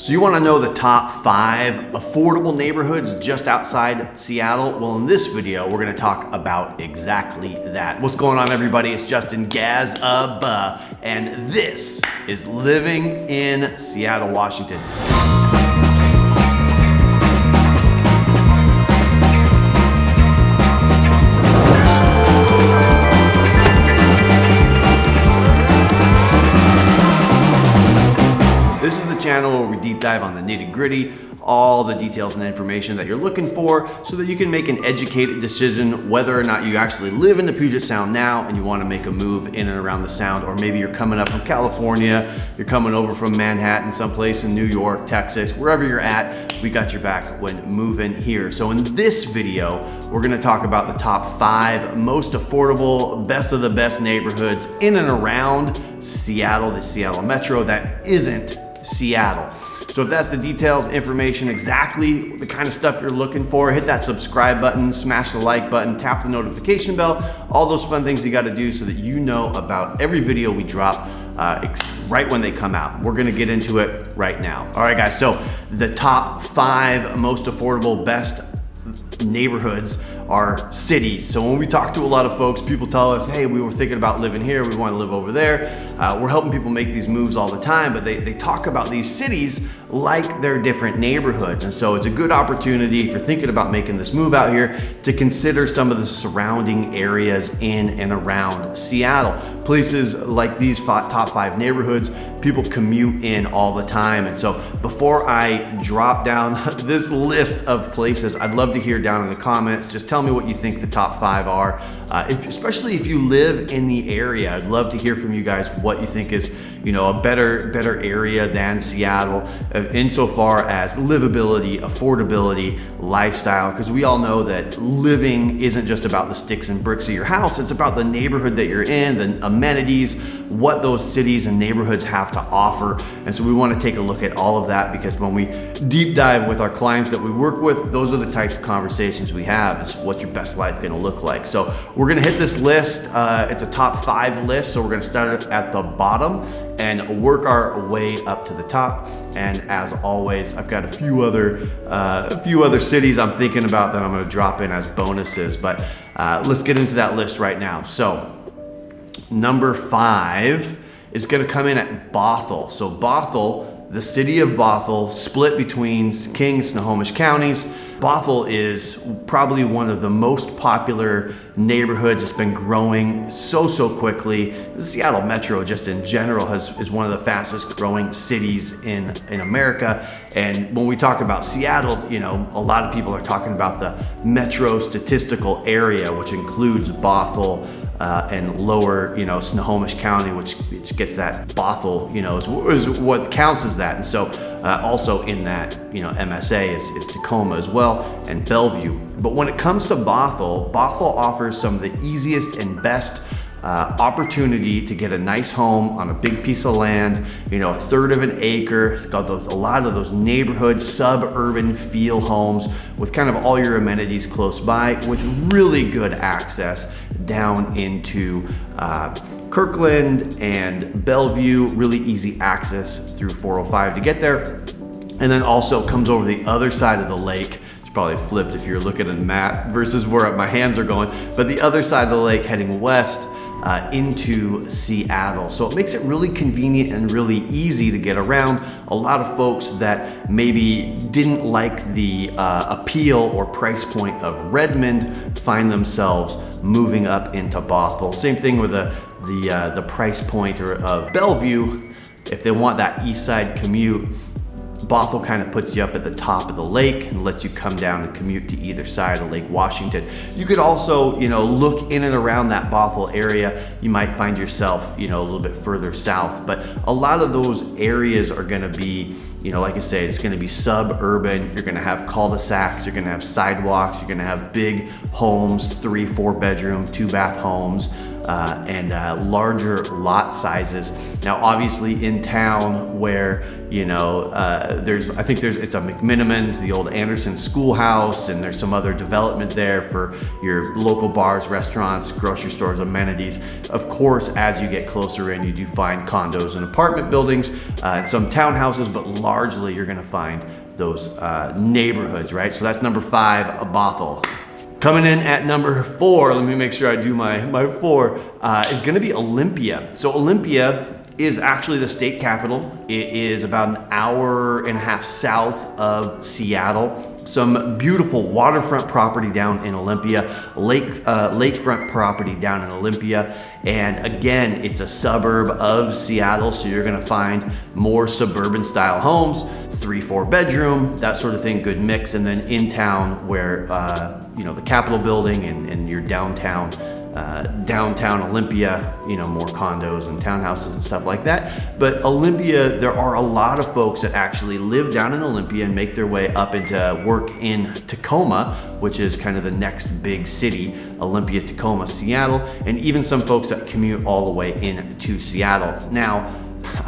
So you want to know the top 5 affordable neighborhoods just outside Seattle? Well, in this video, we're going to talk about exactly that. What's going on, everybody? It's Justin GAZABAT, and this is Living in Seattle, Washington. This is the channel where we deep dive on the nitty-gritty, all the details and information that you're looking for so that you can make an educated decision whether or not you actually live in the Puget Sound now and you want to make a move in and around the Sound, or maybe you're coming up from California, you're coming over from Manhattan, someplace in New York, Texas, wherever you're at, we got your back when moving here. So in this video, we're going to talk about the top 5 most affordable, best of the best neighborhoods in and around Seattle, the Seattle Metro that isn't Seattle. So if that's the details, information, exactly the kind of stuff you're looking for, hit that subscribe button, smash the like button, tap the notification bell, all those fun things you got to do so that you know about every video we drop right when they come out. We're going to get into it right now. All right, guys, so the top 5 most affordable, best neighborhoods are cities. So when we talk to a lot of folks, people tell us, hey, we were thinking about living here, we want to live over there. We're helping people make these moves all the time, but they talk about these cities like they're different neighborhoods. And so it's a good opportunity if you're thinking about making this move out here to consider some of the surrounding areas in and around Seattle. Places like these top 5 neighborhoods, people commute in all the time. And so before I drop down this list of places, I'd love to hear down in the comments, just tell me what you think the top 5 are. Especially if you live in the area, I'd love to hear from you guys what you think is, you know, a better area than Seattle insofar as livability, affordability, lifestyle, because we all know that living isn't just about the sticks and bricks of your house, it's about the neighborhood that you're in, the amenities, what those cities and neighborhoods have to offer. And so we want to take a look at all of that, because when we deep dive with our clients that we work with, those are the types of conversations we have, is what's your best life going to look like. So we're going to hit this list. It's a top 5 list, so we're going to start at the bottom and work our way up to the top. And as always, I've got a few other cities I'm thinking about that I'm going to drop in as bonuses, but let's get into that list right now. So number 5 is going to come in at Bothell. So Bothell, the city of Bothell, split between King and Snohomish counties. Bothell is probably one of the most popular neighborhoods. It's been growing so quickly. The Seattle Metro just in general is one of the fastest growing cities in America. And when we talk about Seattle, you know, a lot of people are talking about the metro statistical area, which includes Bothell and lower, you know, Snohomish County, which gets that Bothell, you know, is what counts as that. And so also in that, you know, MSA is TACOMA as well, and Bellevue. But when it comes to Bothell offers some of the easiest and best opportunity to get a nice home on a big piece of land, you know, 1/3 of an acre. It's got a lot of those neighborhood, suburban feel homes with kind of all your amenities close by, with really good access down into Kirkland and Bellevue, really easy access through 405 to get there. And then also comes over the other side of the lake. It's probably flipped if you're looking at the map versus where my hands are going, but the other side of the lake heading west into Seattle. So it makes it really convenient and really easy to get around. A lot of folks that maybe didn't like the appeal or price point of Redmond find themselves moving up into Bothell. Same thing with the price point of Bellevue. If they want that east side commute, Bothell kind of puts you up at the top of the lake and lets you come down and commute to either side of Lake Washington. You could also, you know, look in and around that Bothell area. You might find yourself, you know, a little bit further south, but a lot of those areas are going to be, you know, like I say, it's going to be suburban. You're going to have cul-de-sacs, you're going to have sidewalks, you're going to have big homes, 3-4 bedroom, 2-bath homes. and larger lot sizes. Now, obviously in town where, you know, it's a McMinimans, the old Anderson Schoolhouse, and there's some other development there for your local bars, restaurants, grocery stores, amenities. Of course, as you get closer in, you do find condos and apartment buildings, and some townhouses, but largely you're gonna find those neighborhoods, right? So that's number 5, a Bothell. Coming in at number 4, let me make sure I do my 4, is gonna be Olympia. So Olympia is actually the state capital. It is about an hour and a half south of Seattle. Some beautiful waterfront property down in Olympia, lakefront property down in Olympia. And again, it's a suburb of Seattle, so you're gonna find more suburban style homes, 3-4 bedroom, that sort of thing, good mix. And then in town where, you know, the Capitol building and your downtown Olympia, you know, more condos and townhouses and stuff like that. But Olympia, there are a lot of folks that actually live down in Olympia and make their way up into work in Tacoma, which is kind of the next big city, Olympia, Tacoma, Seattle, and even some folks that commute all the way into Seattle. Now,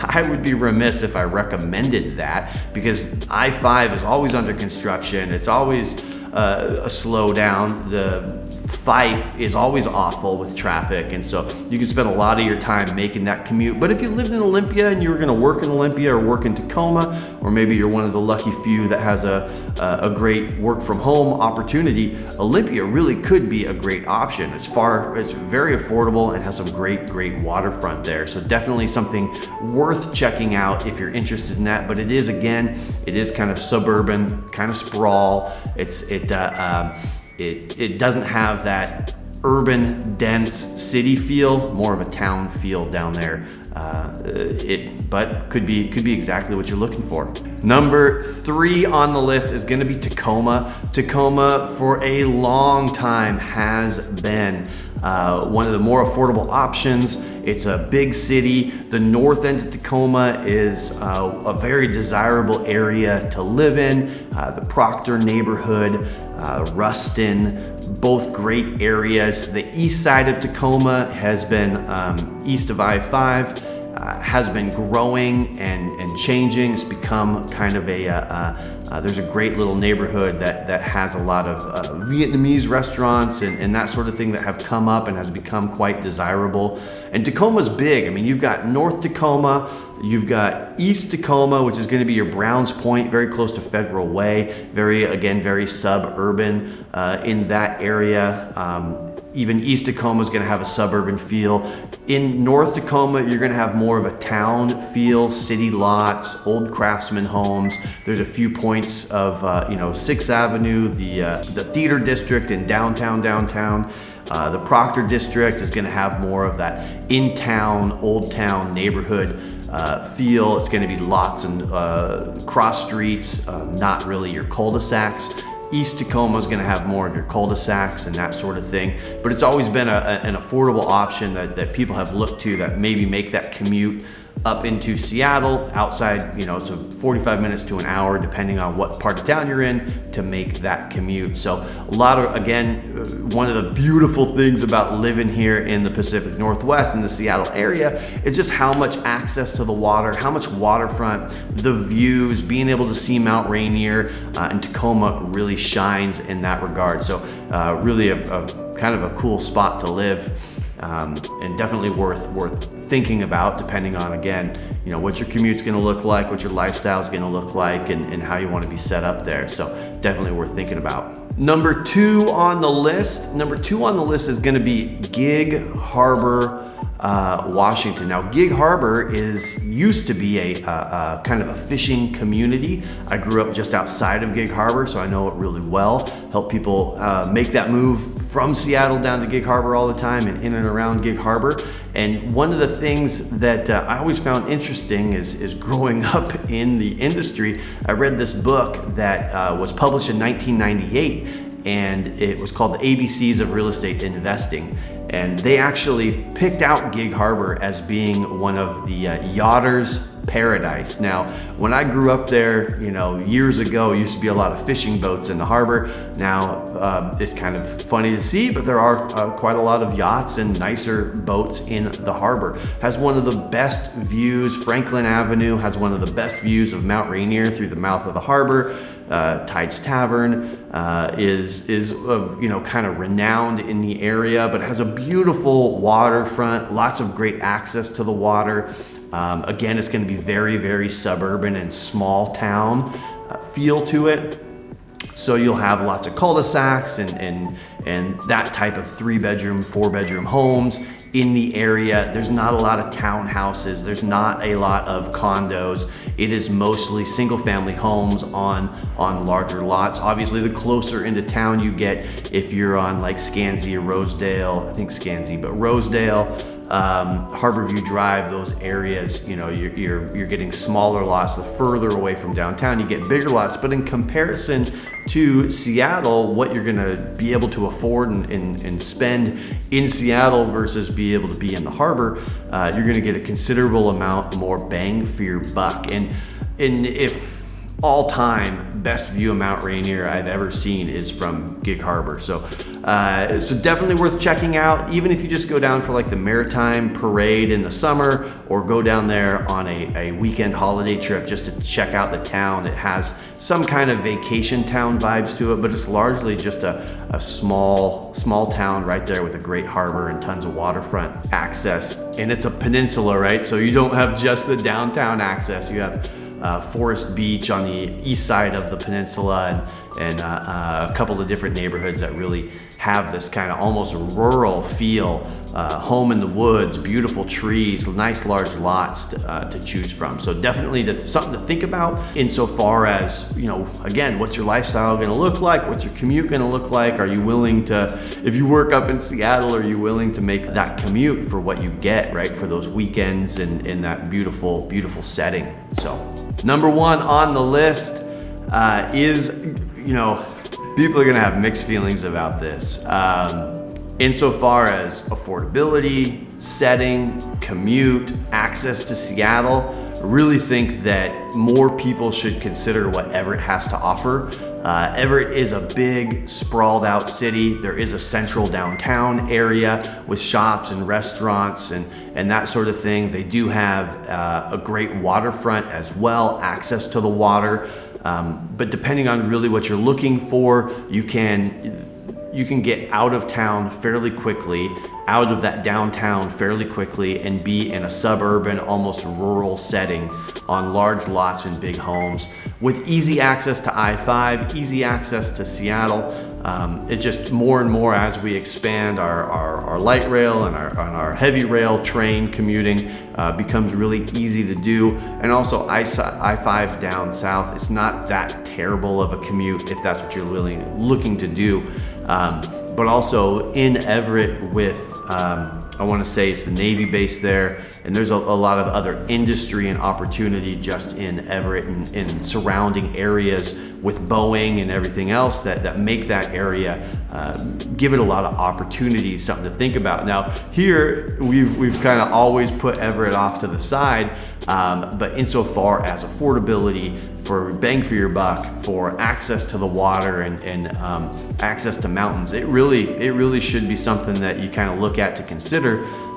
I would be remiss if I recommended that, because I-5 is always under construction. It's always a slowdown. The Fife is always awful with traffic, and so you can spend a lot of your time making that commute. But if you lived in Olympia and you were gonna work in Olympia or work in Tacoma, or maybe you're one of the lucky few that has a great work from home opportunity, Olympia really could be a great option. It's very affordable and has some great waterfront there. So definitely something worth checking out if you're interested in that. But it is kind of suburban, kind of sprawl. It doesn't have that urban, dense city feel, more of a town feel down there. But could be exactly what you're looking for. Number 3 on the list is gonna be Tacoma. Tacoma for a long time has been one of the more affordable options. It's a big city. The north end of Tacoma is a very desirable area to live in. The Proctor neighborhood, Ruston, both great areas. The east side of Tacoma has been east of I-5, has been growing and changing. It's become kind of there's a great little neighborhood that has a lot of Vietnamese restaurants and that sort of thing that have come up and has become quite desirable. And Tacoma's big. I mean, you've got North Tacoma, you've got East Tacoma, which is going to be your Browns Point, very close to Federal Way, very suburban in that area. Even East Tacoma is going to have a suburban feel. In North Tacoma, you're going to have more of a town feel, city lots, old craftsman homes. There's a few points of 6th Avenue, the theater district in downtown. The Proctor district is going to have more of that in-town, old town neighborhood feel. It's going to be lots and cross streets, not really your cul-de-sacs. East Tacoma is going to have more of your cul-de-sacs and that sort of thing, but it's always been an affordable option that people have looked to that maybe make that commute up into Seattle, outside, so 45 minutes to an hour, depending on what part of town you're in, to make that commute. So one of the beautiful things about living here in the Pacific Northwest in the Seattle area is just how much access to the water, how much waterfront, the views, being able to see Mount Rainier, and Tacoma really shines in that regard. So really a kind of a cool spot to live. And definitely worth thinking about, depending on, again, what your commute's going to look like, what your lifestyle's going to look like, and how you want to be set up there. So definitely worth thinking about. Number 2 on the list is going to be Gig Harbor, Washington. Now, Gig Harbor used to be a kind of a fishing community. I grew up just outside of Gig Harbor, so I know it really well. Help people make that move from Seattle down to Gig Harbor all the time and in and around Gig Harbor. And one of the things that I always found interesting is growing up in the industry. I read this book that was published in 1998, and it was called The ABCs of Real Estate Investing. And they actually picked out Gig Harbor as being one of the yachters' paradise. Now, when I grew up there, you know, years ago, it used to be a lot of fishing boats in the harbor. Now, it's kind of funny to see, but there are quite a lot of yachts and nicer boats in the harbor. Has one of the best views. Franklin Avenue has one of the best views of Mount Rainier through the mouth of the harbor. Tides Tavern is you know, kind of renowned in the area, but has a beautiful waterfront, lots of great access to the water. Again, it's going to be very, very suburban and small town feel to it. So you'll have lots of cul-de-sacs and that type of 3-bedroom, 4-bedroom homes in the area. There's not a lot of townhouses. There's not a lot of condos. It is mostly single family homes on larger lots. Obviously, the closer into town you get, if you're on like Scansey or Rosedale, I think Scansey, but Rosedale, Harborview Drive, those areas, you know, you're getting smaller lots. The further away from downtown, you get bigger lots. But in comparison to Seattle, what you're gonna be able to afford and spend in Seattle versus be able to be in the harbor, you're gonna get a considerable amount more bang for your buck. And if all time best view of Mount Rainier I've ever seen is from Gig Harbor. So definitely worth checking out, even if you just go down for like the Maritime Parade in the summer, or go down there on a weekend holiday trip just to check out the town. It has some kind of vacation town vibes to it, but it's largely just a small town right there with a great harbor and tons of waterfront access. And it's a peninsula, right? So you don't have just the downtown access. You have Forest Beach on the east side of the peninsula, and a couple of different neighborhoods that really have this kind of almost rural feel. Home in the woods, beautiful trees, nice large lots to choose from. So definitely something to think about insofar as, you know, again, what's your lifestyle gonna look like? What's your commute gonna look like? Are you willing to, if you work up in Seattle, are you willing to make that commute for what you get, right? For those weekends and in that beautiful, beautiful setting. So number one on the list is, you know, people are gonna have mixed feelings about this. Insofar as affordability, setting, commute, access to Seattle, I really think that more people should consider what Everett has to offer. Everett is a big, sprawled out city. There is a central downtown area with shops and restaurants and that sort of thing. They do have a great waterfront as well, access to the water. But depending on really what you're looking for, you can get out of town fairly quickly, out of that downtown fairly quickly, and be in a suburban, almost rural setting on large lots and big homes with easy access to I-5, easy access to Seattle. It just more and more as we expand our light rail and our heavy rail train commuting becomes really easy to do. And also I-5 down south, it's not that terrible of a commute if that's what you're really looking to do. But also in Everett with, I want to say it's the Navy base there, and there's a lot of other industry and opportunity just in Everett and surrounding areas with Boeing and everything else that make that area, give it a lot of opportunities, something to think about. Now here, we've kind of always put Everett off to the side, but insofar as affordability, for bang for your buck, for access to the water and access to mountains, it really should be something that you kind of look at to consider.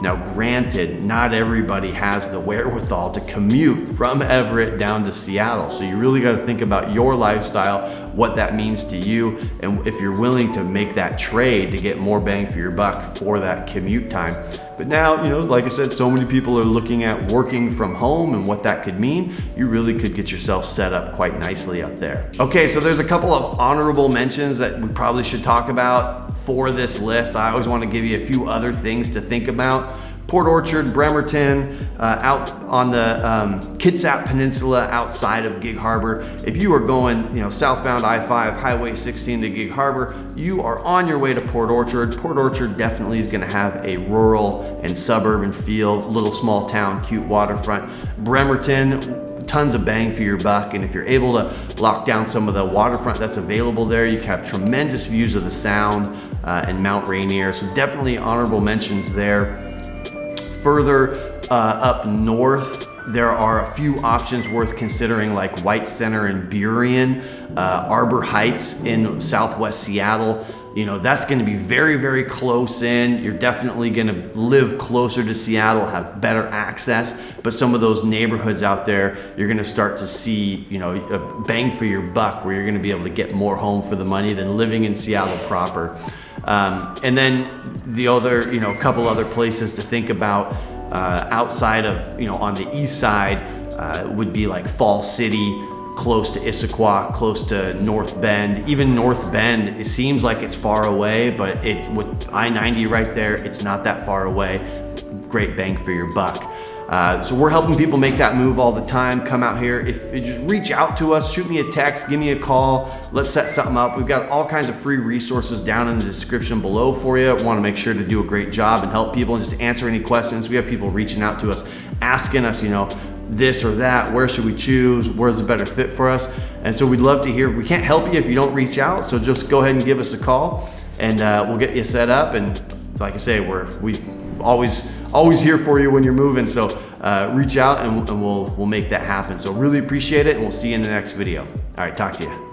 Now granted, not everybody has the wherewithal to commute from Everett down to Seattle, so you really got to think about your lifestyle, what that means to you, and if you're willing to make that trade to get more bang for your buck for that commute time. But now, you know, like I said, so many people are looking at working from home and what that could mean. You really could get yourself set up quite nicely up there. Okay, so there's a couple of honorable mentions that we probably should talk about for this list. I always want to give you a few other things to think about. Port Orchard, Bremerton, out on the Kitsap Peninsula outside of Gig Harbor. If you are going, you know, southbound I-5, Highway 16 to Gig Harbor, you are on your way to Port Orchard. Port Orchard definitely is going to have a rural and suburban feel, little small town, cute waterfront. Bremerton, tons of bang for your buck, and if you're able to lock down some of the waterfront that's available there, you can have tremendous views of the Sound and Mount Rainier, so definitely honorable mentions there. Further up north, There are a few options worth considering, like White Center in Burien, Arbor Heights in Southwest Seattle. You know, that's going to be very, very close in. You're definitely going to live closer to Seattle, have better access, but some of those neighborhoods out there, you're going to start to see, you know, a bang for your buck, where you're going to be able to get more home for the money than living in Seattle proper. And then the other, you know, couple other places to think about outside of, you know, on the east side would be like Fall City, close to Issaquah, close to North Bend. Even North Bend, it seems like it's far away, but with I-90 right there, it's not that far away. Great bang for your buck. So we're helping people make that move all the time. Come out here. If you just reach out to us, shoot me a text, give me a call. Let's set something up. We've got all kinds of free resources down in the description below for you. Want to make sure to do a great job and help people and just answer any questions. We have people reaching out to us, asking us, you know, this or that, where should we choose, where's the better fit for us? And so we'd love to hear. We can't help you if you don't reach out, so just go ahead and give us a call, and we'll get you set up. And like I say, we've always here for you when you're moving, so reach out and we'll make that happen. So really appreciate it, and we'll see you in the next video. All right, talk to you.